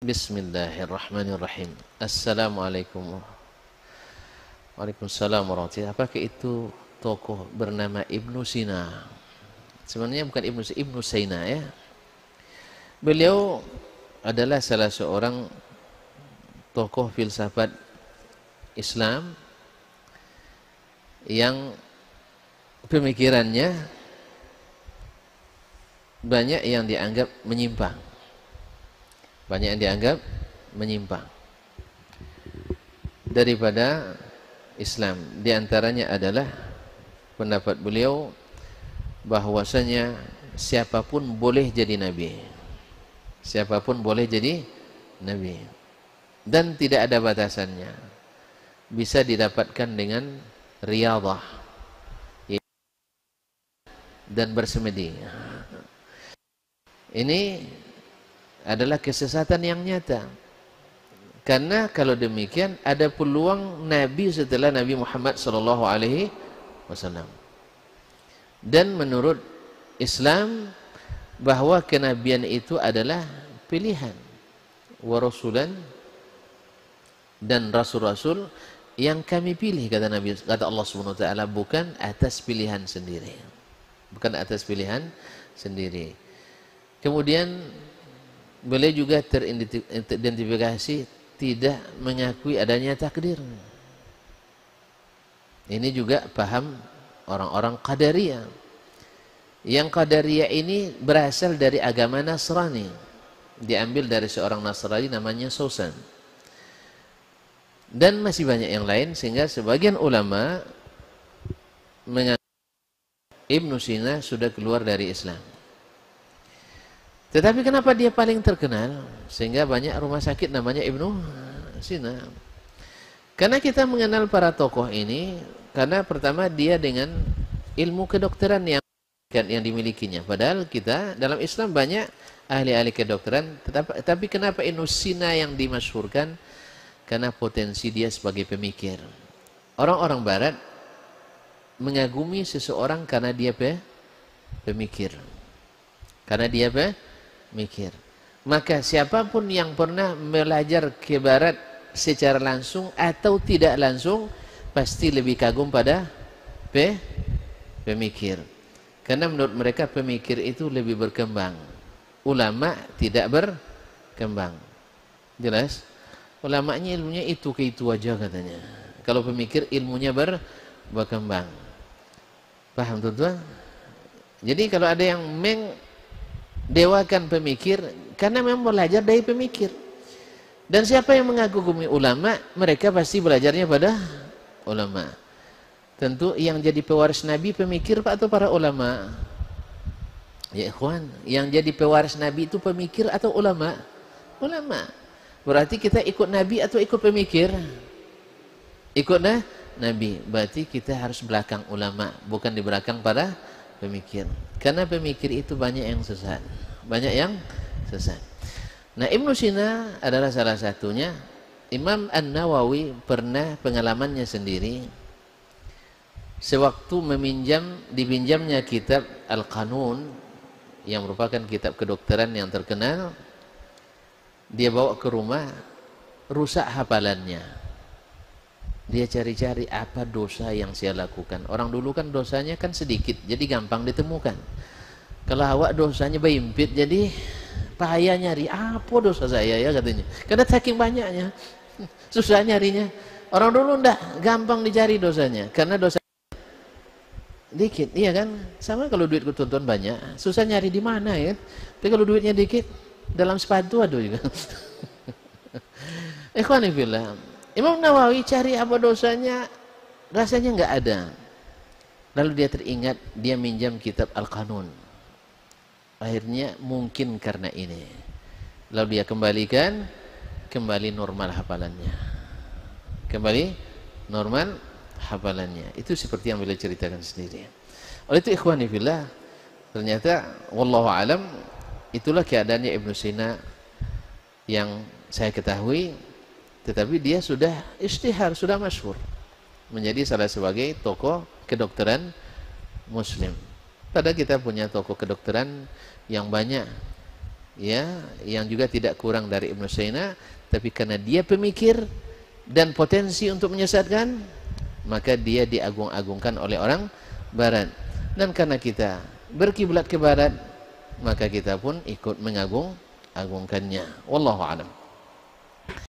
Bismillahirrahmanirrahim. Assalamualaikum. Waalaikumsalam warahmatullahi wabarakatuh. Apakah itu tokoh bernama Ibnu Sina? Sebenarnya bukan Ibnu Sina ya. Beliau adalah salah seorang tokoh filsafat Islam yang pemikirannya banyak yang dianggap menyimpang. Banyak yang dianggap menyimpang daripada Islam. Di antaranya adalah pendapat beliau bahwasanya siapapun boleh jadi nabi. Siapapun boleh jadi nabi. Dan tidak ada batasannya. Bisa didapatkan dengan riyadhah dan bersemedi. Ini adalah kesesatan yang nyata. Karena kalau demikian ada peluang nabi setelah Nabi Muhammad SAW. Dan menurut Islam bahwa kenabian itu adalah pilihan. Wa rasulan, dan rasul-rasul yang kami pilih, kata Nabi, kata Allah Subhanahu wa taala, bukan atas pilihan sendiri. Bukan atas pilihan sendiri. Kemudian beliau juga teridentifikasi tidak mengakui adanya takdir. Ini juga paham orang-orang Qadariyah. Yang Qadariyah ini berasal dari agama Nasrani. Diambil dari seorang Nasrani namanya Susan. Dan masih banyak yang lain, sehingga sebagian ulama menganggap Ibnu Sina sudah keluar dari Islam. Tetapi kenapa dia paling terkenal sehingga banyak rumah sakit namanya Ibnu Sina? Karena kita mengenal para tokoh ini karena pertama dia dengan ilmu kedokteran yang dimilikinya. Padahal kita dalam Islam banyak ahli-ahli kedokteran, tetapi kenapa Ibnu Sina yang dimasyhurkan? Karena potensi dia sebagai pemikir. Orang-orang barat mengagumi seseorang karena dia pemikir. Karena dia mikir. Maka siapapun yang pernah belajar ke barat secara langsung atau tidak langsung pasti lebih kagum pada pemikir. Karena menurut mereka pemikir itu lebih berkembang. Ulama tidak berkembang. Jelas? Ulamanya ilmunya itu ke itu aja katanya. Kalau pemikir ilmunya berkembang. Paham tuan-tuan? Jadi kalau ada yang dewakan pemikir karena memang belajar dari pemikir. Dan siapa yang mengagumi ulama, mereka pasti belajarnya pada ulama. Tentu yang jadi pewaris Nabi pemikir Pak atau para ulama? Ya ikhwan, yang jadi pewaris Nabi itu pemikir atau ulama? Ulama. Berarti kita ikut Nabi atau ikut pemikir? Ikut Nabi. Berarti kita harus belakang ulama, bukan di belakang para pemikir. Karena pemikir itu banyak yang sesat. Banyak yang sesat. Nah, Ibnu Sina adalah salah satunya. Imam An-Nawawi pernah pengalamannya sendiri. Sewaktu dipinjamnya kitab Al-Qanun yang merupakan kitab kedokteran yang terkenal, dia bawa ke rumah, rusak hafalannya. Dia cari-cari apa dosa yang saya lakukan. Orang dulu kan dosanya kan sedikit, jadi gampang ditemukan. Kalau awak dosanya berimpit, jadi payah nyari apa dosa saya ya katanya. Karena saking banyaknya, susah nyarinya. Orang dulu ndak gampang dicari dosanya, karena dosa dikit, iya kan? Sama kalau duit tonton banyak, susah nyari di mana ya. Tapi kalau duitnya dikit, dalam sepatu ada juga. Ikhwani fillah. Imam Nawawi cari apa dosanya, rasanya nggak ada. Lalu dia teringat, dia minjam kitab Al-Qanun. Akhirnya mungkin karena ini. Lalu dia kembalikan, kembali normal hafalannya. Kembali normal hafalannya. Itu seperti yang beliau ceritakan sendiri. Oleh itu ikhwani fillah, ternyata wallahu alam itulah keadaannya Ibnu Sina yang saya ketahui. Tetapi dia sudah istihar, sudah masyhur menjadi salah sebagai tokoh kedokteran muslim. Padahal kita punya tokoh kedokteran yang banyak ya, yang juga tidak kurang dari Ibnu Sina, tapi karena dia pemikir dan potensi untuk menyesatkan, maka dia diagung-agungkan oleh orang barat. Dan karena kita berkiblat ke barat, maka kita pun ikut mengagung-agungkannya. Wallahu a'lam.